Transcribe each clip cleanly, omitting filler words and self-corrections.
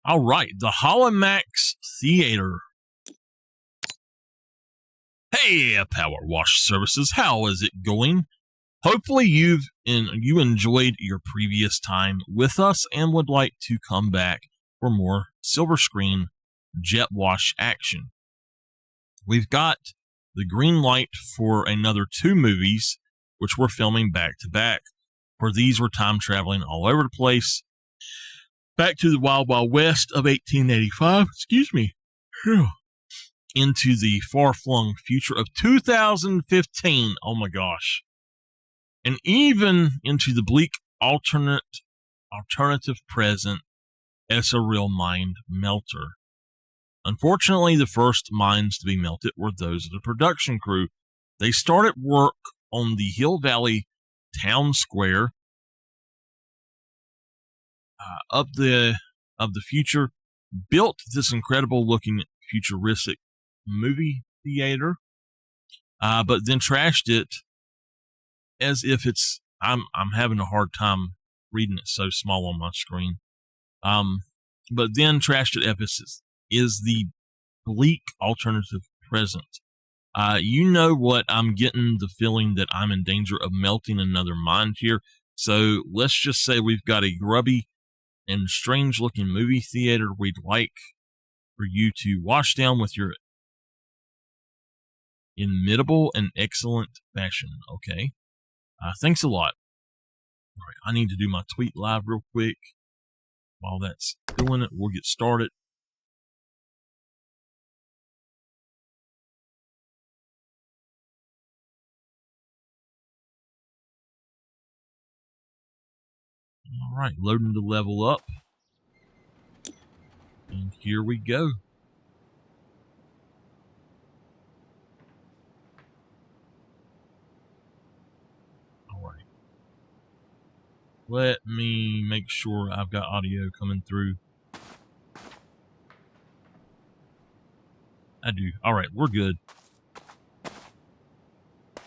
All right, the Holomax Theater. Hey, PowerWash Services, how is it going? Hopefully you enjoyed your previous time with us and would like to come back for more silver screen jet wash action. We've got the green light for another 2 movies, which we're filming back to back. For these, we're time traveling all over the place. Back to the Wild Wild West of 1885, into the far-flung future of 2015, oh my gosh, and even into the bleak alternative present as a real mind melter. Unfortunately, the first minds to be melted were those of the production crew. They started work on the Hill Valley Town Square of the future, built this incredible looking futuristic movie theater, but then trashed it as if it's I'm having a hard time reading it so small on my screen. But then trashed it emphasis is the bleak alternative present. You know what? I'm getting the feeling that I'm in danger of melting another mind here. So let's just say we've got a grubby and strange looking movie theater we'd like for you to wash down with your inimitable and excellent fashion. Okay. Thanks a lot. All right, I need to do my tweet live real quick. While that's doing it, we'll get started. All right, loading the level up. And here we go. All right. Let me make sure I've got audio coming through. I do. All right, we're good.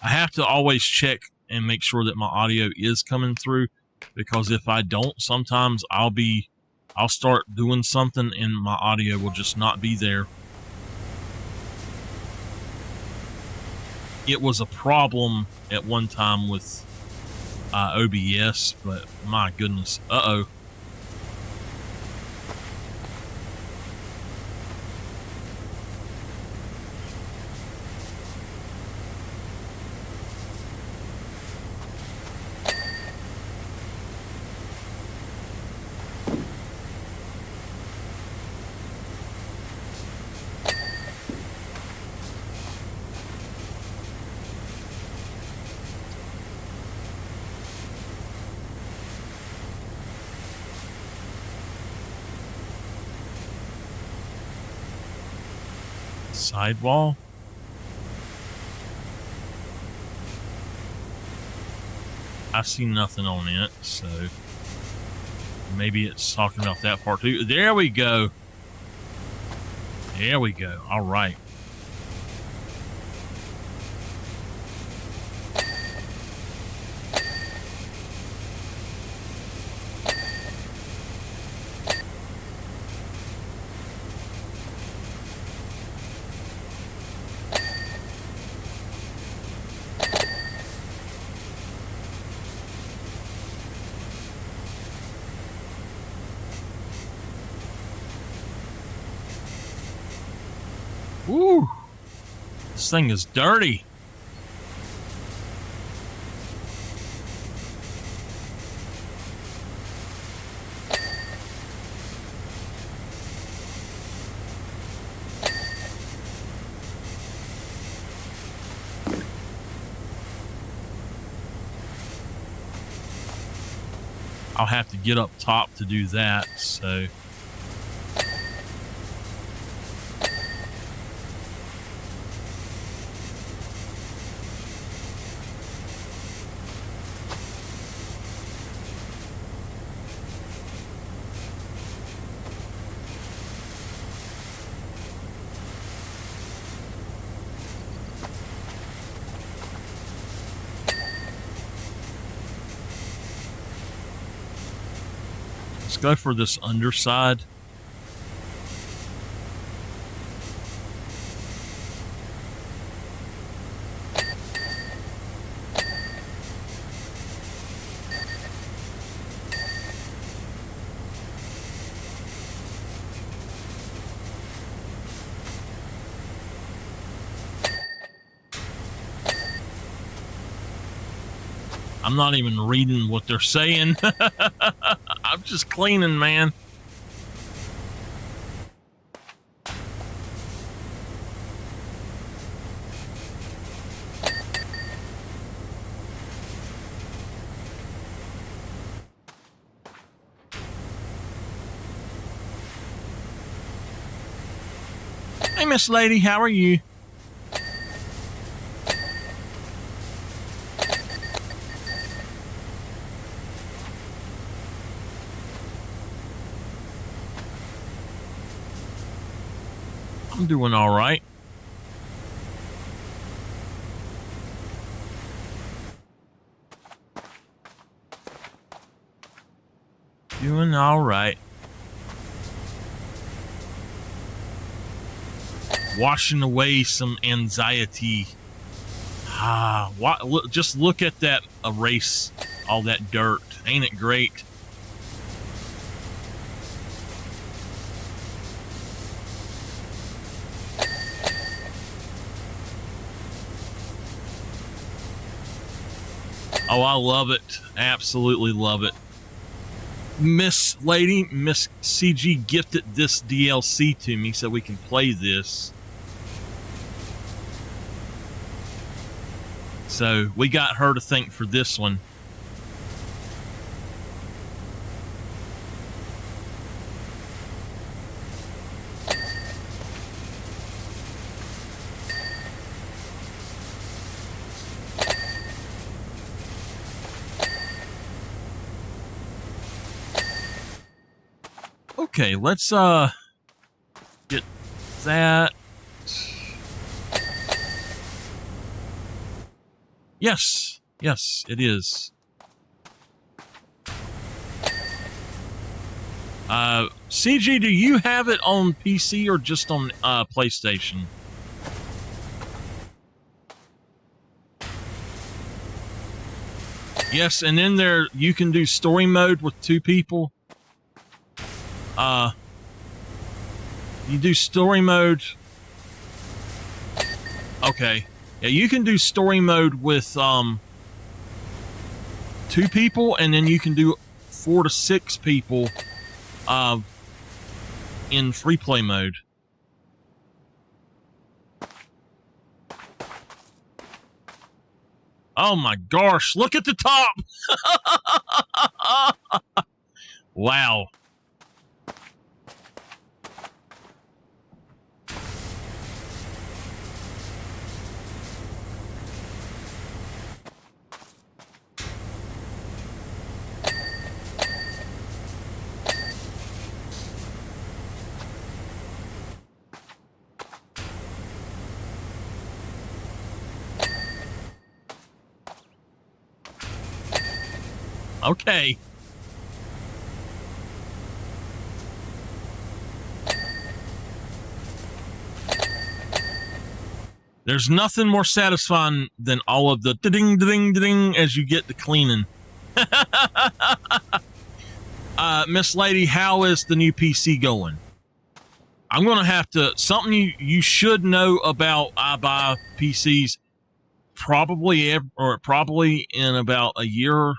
I have to always check and make sure that my audio is coming through, because if I don't, sometimes I'll start doing something and my audio will just not be there. It was a problem at one time with OBS, but my goodness. Uh-oh. Sidewall. I see nothing on it, so maybe it's talking about that part too. There we go. There we go. All right. Woo! This thing is dirty. I'll have to get up top to do that, so... Let's go for this underside. I'm not even reading what they're saying. I'm just cleaning, man. Hey, Miss Lady, how are you? I'm doing all right. Doing all right. Washing away some anxiety. Just look at that erase all that dirt. Ain't it great? Oh, I love it. Absolutely love it. Miss CG gifted this DLC to me so we can play this. So we got her to thank for this one. Okay, let's get that. Yes, it is. CG, do you have it on PC or just on PlayStation? Yes, and then there you can do story mode with 2 people. You do story mode. Okay. Yeah, you can do story mode with 2 people, and then you can do 4 to 6 people in free play mode. Oh my gosh, look at the top! Wow. Okay. There's nothing more satisfying than all of the ding ding ding as you get to cleaning. Miss Lady, how is the new PC going? I'm gonna have to something you should know about iBuy PCs. Probably in about a year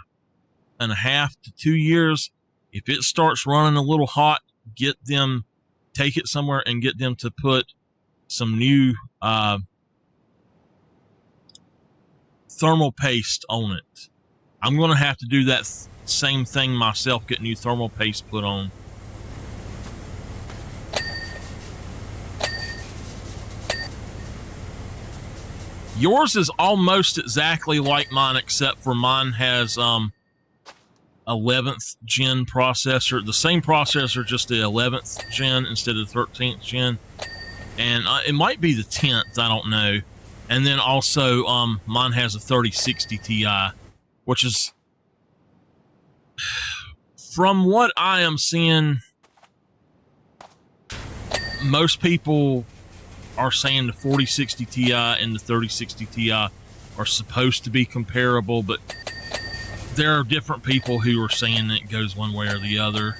and a half to 2 years, if it starts running a little hot, take it somewhere and get them to put some new thermal paste on it. I'm going to have to do that same thing myself, get new thermal paste put on. Yours is almost exactly like mine, except for mine has 11th gen processor, the same processor, just the 11th gen instead of the 13th gen, and it might be the 10th, I don't know. And then also mine has a 3060 Ti, which is, from what I am seeing, most people are saying the 4060 Ti and the 3060 Ti are supposed to be comparable, but there are different people who are saying it goes one way or the other.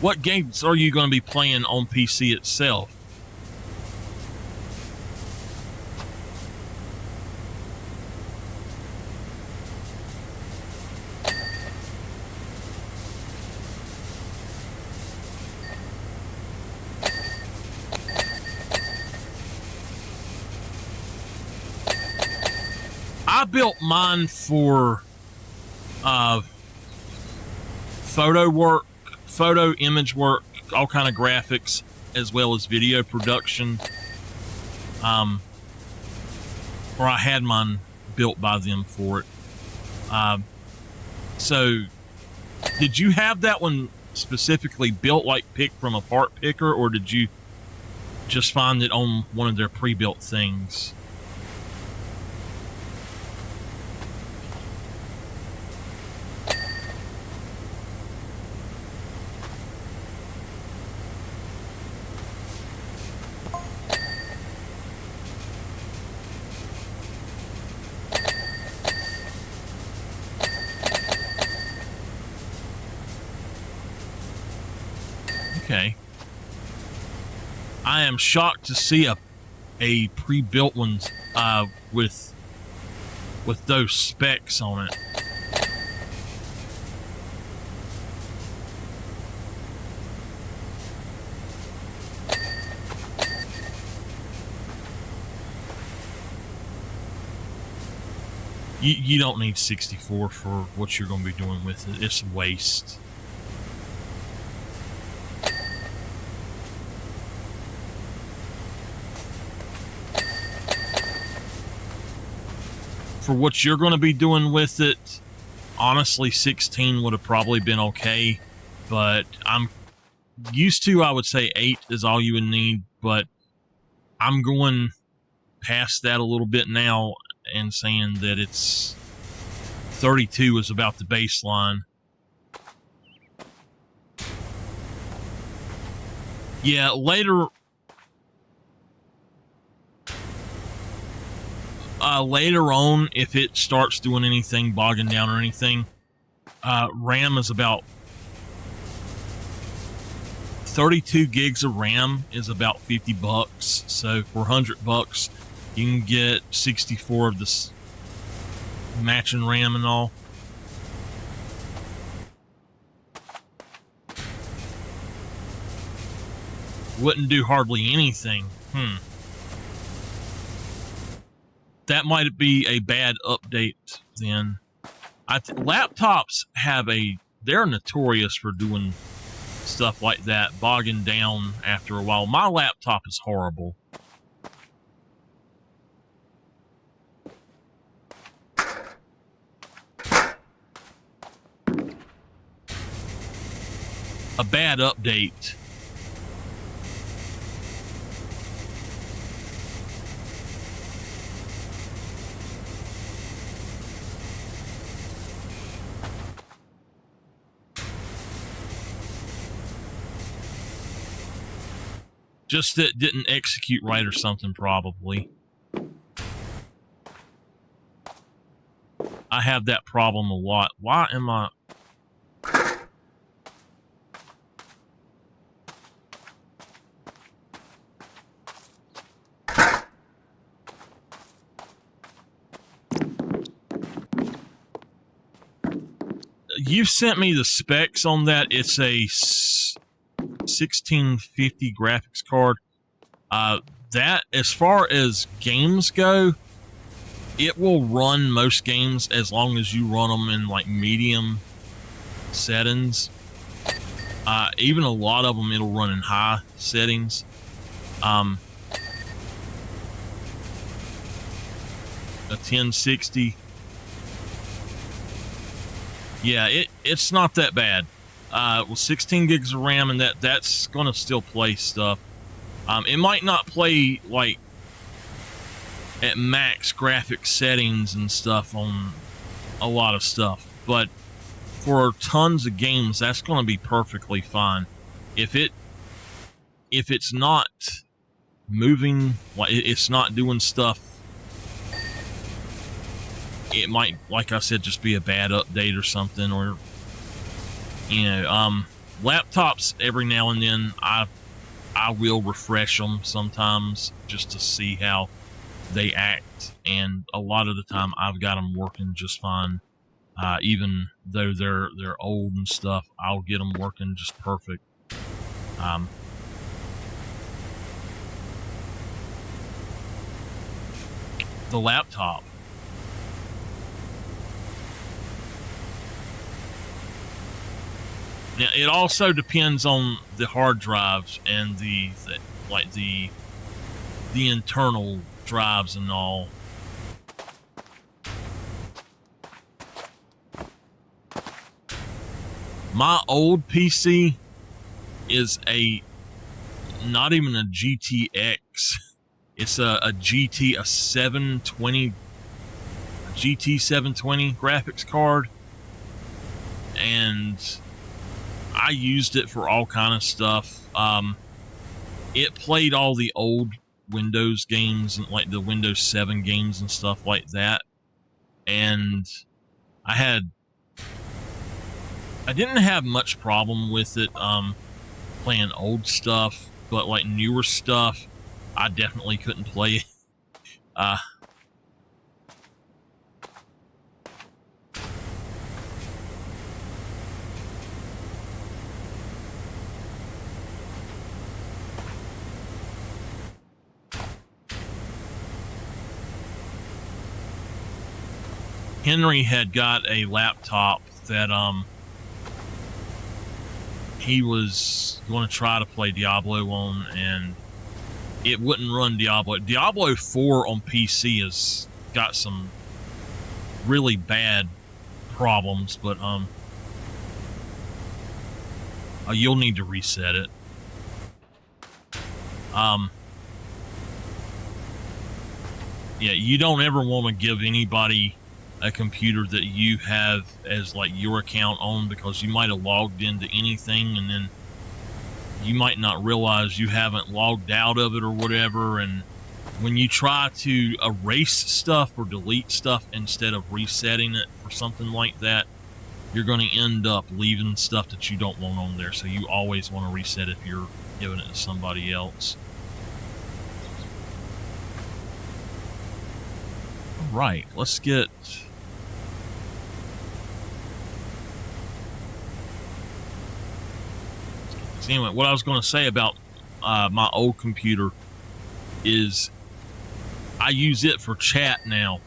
what games are you going to be playing on PC itself? I built mine for photo work, photo image work, all kind of graphics, as well as video production. Or I had mine built by them for it. So did you have that one specifically built, like picked from a part picker, or did you just find it on one of their pre-built things? Okay. I am shocked to see a pre-built one with those specs on it. You don't need 64 for what you're going to be doing with it. It's waste. For what you're going to be doing with it, honestly, 16 would have probably been okay. But I'm used to, I would say 8 is all you would need. But I'm going past that a little bit now and saying that it's 32 is about the baseline. Yeah, later on, if it starts doing anything, bogging down or anything, RAM is about 32 gigs of RAM is about $50. So for $100, you can get 64 of this matching RAM and all. Wouldn't do hardly anything. That might be a bad update then. Laptops have they're notorious for doing stuff like that, bogging down after a while. My laptop is horrible. A bad update. Just that didn't execute right or something, probably. I have that problem a lot. Why am I... You sent me the specs on that. It's a 1650 graphics card. That, as far as games go, it will run most games as long as you run them in like medium settings. Even a lot of them, it'll run in high settings. A 1060. Yeah, it's not that bad. With 16 gigs of RAM and that's gonna still play stuff. It might not play like at max graphic settings and stuff on a lot of stuff, but for tons of games, that's gonna be perfectly fine. If it's not moving, like it's not doing stuff, it might, like I said, just be a bad update or something, or, you know, Laptops, every now and then, I will refresh them sometimes just to see how they act, and a lot of the time I've got them working just fine. Even though they're old and stuff, I'll get them working just perfect. The laptop. Now, it also depends on the hard drives and the internal drives and all. My old PC is not even a GTX. It's a GT 720 graphics card, and I used it for all kind of stuff. It played all the old Windows games, and like the Windows 7 games and stuff like that. And I didn't have much problem with it playing old stuff, but like newer stuff, I definitely couldn't play it. Henry had got a laptop that he was going to try to play Diablo on, and it wouldn't run Diablo. Diablo 4 on PC has got some really bad problems, but you'll need to reset it. Yeah, you don't ever want to give anybody a computer that you have as like your account on, because you might have logged into anything and then you might not realize you haven't logged out of it or whatever, and when you try to erase stuff or delete stuff instead of resetting it for something like that, you're going to end up leaving stuff that you don't want on there. So you always want to reset if you're giving it to somebody else. All right, let's get... Anyway, what I was going to say about my old computer is I use it for chat now.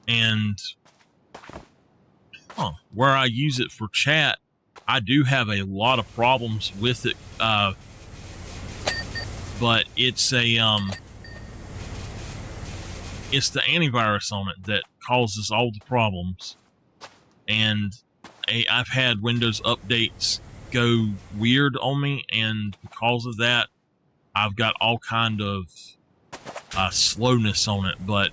And where I use it for chat, I do have a lot of problems with it. But it's it's the antivirus on it that causes all the problems. And I've had Windows updates go weird on me, and because of that, I've got all kind of slowness on it. But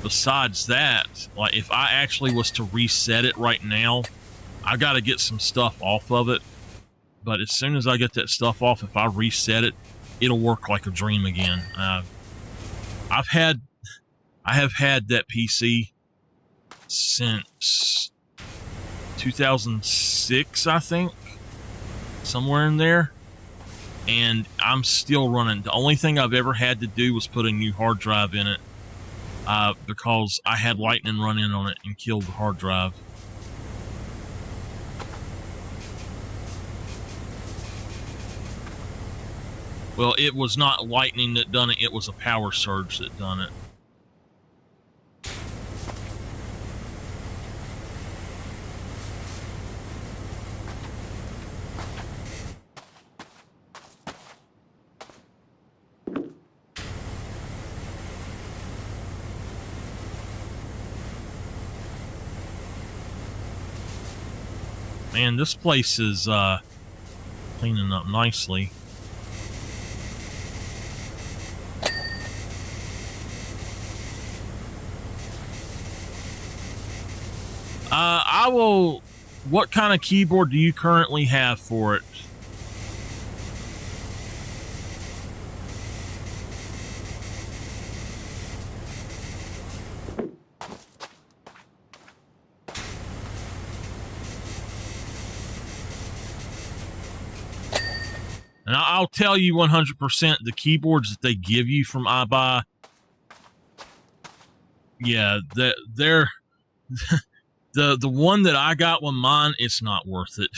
besides that, like if I actually was to reset it right now, I got to get some stuff off of it. But as soon as I get that stuff off, if I reset it, it'll work like a dream again. I have had that PC since 2006, I think, somewhere in there, and I'm still running. The only thing I've ever had to do was put a new hard drive in it, because I had lightning run in on it and killed the hard drive. Well, it was not lightning that done it, it was a power surge that done it. Man, this place is cleaning up nicely. I will... What kind of keyboard do you currently have for it? And I'll tell you 100%, the keyboards that they give you from iBuy, yeah, they're the one that I got with mine, it's not worth it.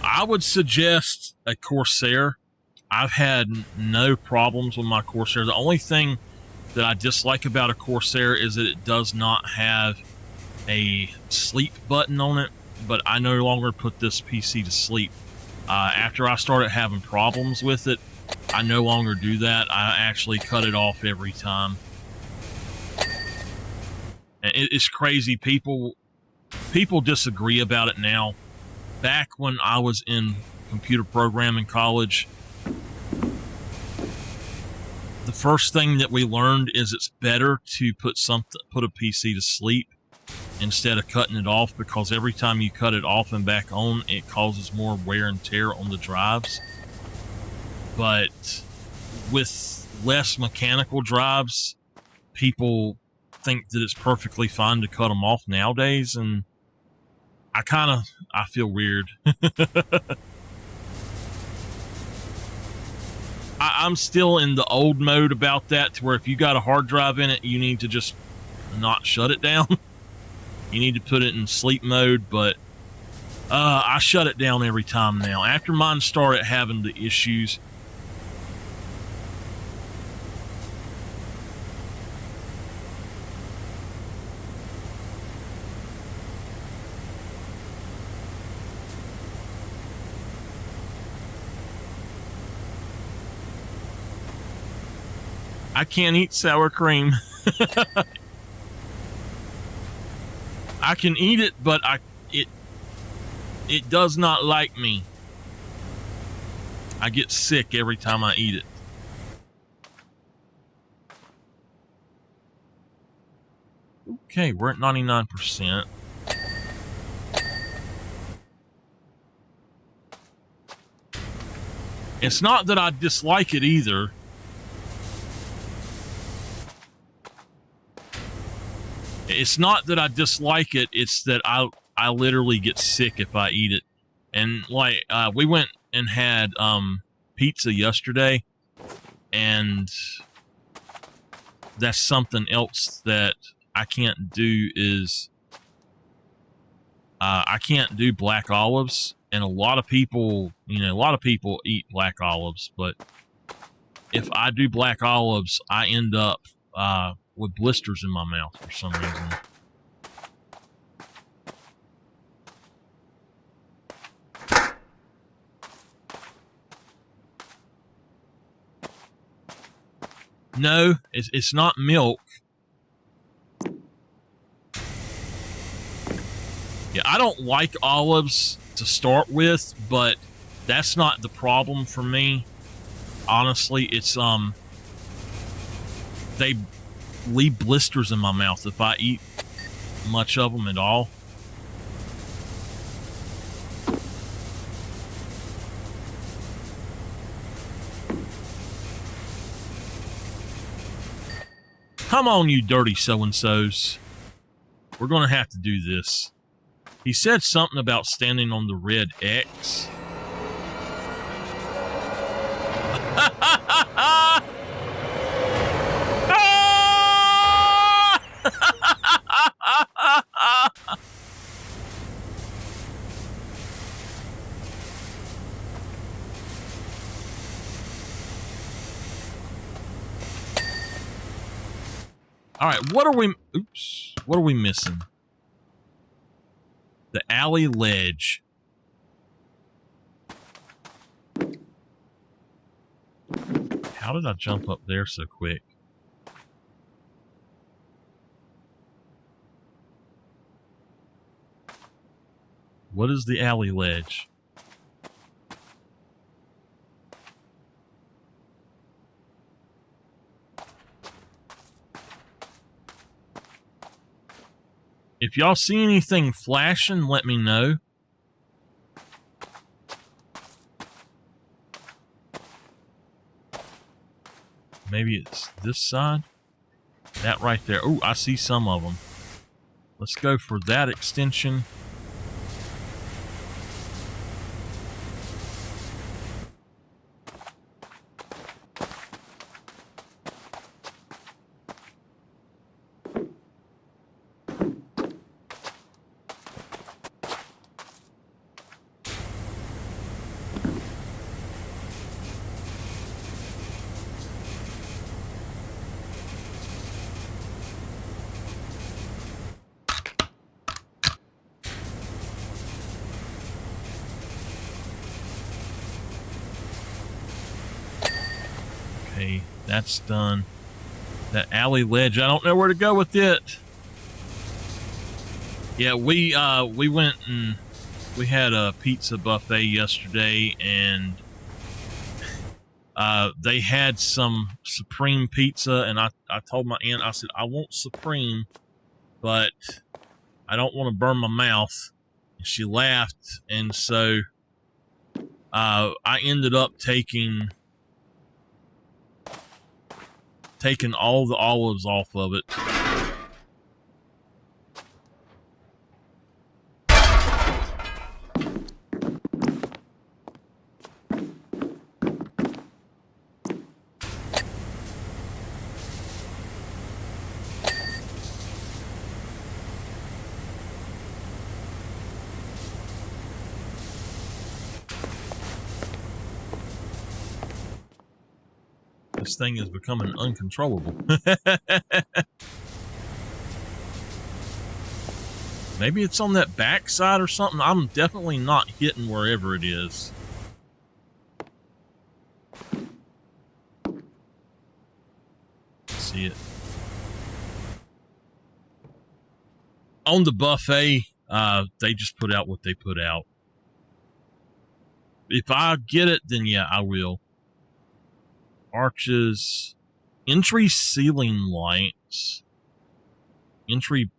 I would suggest a Corsair. I've had no problems with my Corsair. The only thing that I dislike about a Corsair is that it does not have a sleep button on it, but I no longer put this PC to sleep. After I started having problems with it, I no longer do that. I actually cut it off every time. And it's crazy. People disagree about it now. Back when I was in computer programming college, the first thing that we learned is it's better to put a PC to sleep instead of cutting it off, because every time you cut it off and back on, it causes more wear and tear on the drives. But with less mechanical drives, people think that it's perfectly fine to cut them off nowadays, and I feel weird. I'm still in the old mode about that, to where if you got a hard drive in it, you need to just not shut it down. You need to put it in sleep mode, but I shut it down every time now. After mine started having the issues, I can't eat sour cream. I can eat it, but it does not like me. I get sick every time I eat it. Okay, we're at 99%. It's not that I dislike it either. It's not that I dislike it, it's that I literally get sick if I eat it. And like we went and had pizza yesterday, and that's something else that I can't do is I can't do black olives. And a lot of people eat black olives, but if I do black olives, I end up with blisters in my mouth for some reason. No, it's not milk. Yeah, I don't like olives to start with, but that's not the problem for me. Honestly, it's they leave blisters in my mouth if I eat much of them at all. Come on, you dirty so-and-sos. We're going to have to do this. He said something about standing on the red X. All right, what are we missing? The alley ledge. How did I jump up there so quick? What is the alley ledge? If y'all see anything flashing, let me know. Maybe it's this side. That right there. Oh, I see some of them. Let's go for that extension. Okay, that's done. That alley ledge, I don't know where to go with it. Yeah, we went and we had a pizza buffet yesterday, and they had some Supreme pizza, and I told my aunt, I said, I want Supreme, but I don't want to burn my mouth. And she laughed, and so I ended up taking all the olives off of it. This thing is becoming uncontrollable. Maybe it's on that back side or something. I'm definitely not hitting wherever it is. See it. On the buffet, they just put out what they put out. If I get it, then yeah, I will. Arches, entry ceiling lights, entry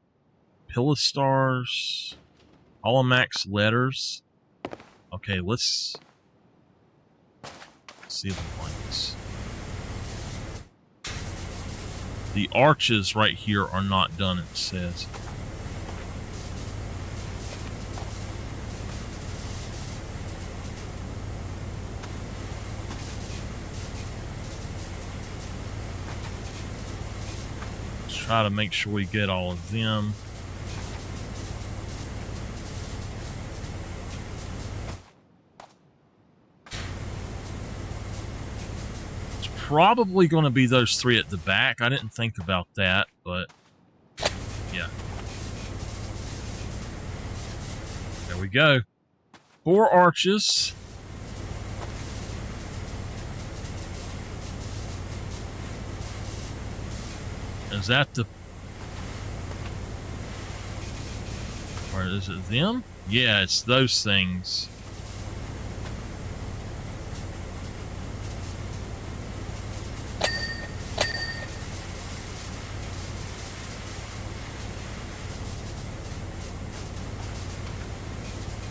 pilastars, Holomax letters. Okay, let's see the lights. The arches right here are not done, it says. Try to make sure we get all of them. It's probably going to be those three at the back. I didn't think about that, but yeah. There we go. 4 arches. Is that the... Or is it them? Yeah, it's those things.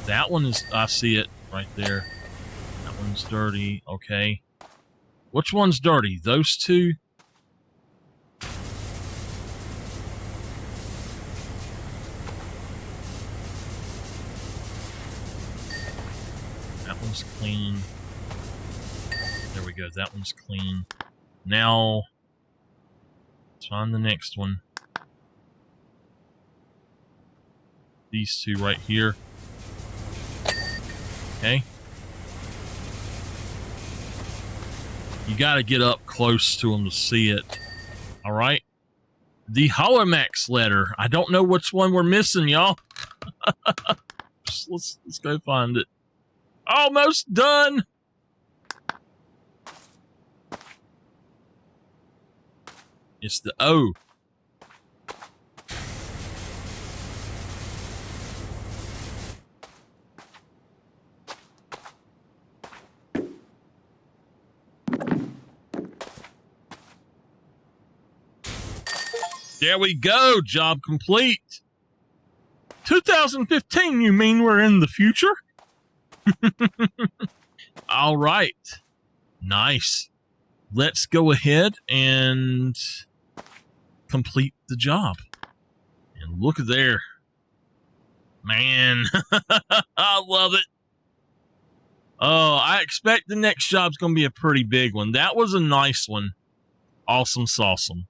That one is... I see it right there. That one's dirty. Okay. Which one's dirty? Those two? That one's clean. There we go. That one's clean. Now, let's find the next one. These two right here. Okay. You got to get up close to them to see it. All right. The Holomax letter. I don't know which one we're missing, y'all. let's go find it. Almost done. It's the O. There we go. Job complete. 2015, you mean we're in the future? All right. Nice. let's go ahead and complete the job. And look at there. Man, I love it. Oh, I expect the next job's going to be a pretty big one. That was a nice one. Awesome sauceum.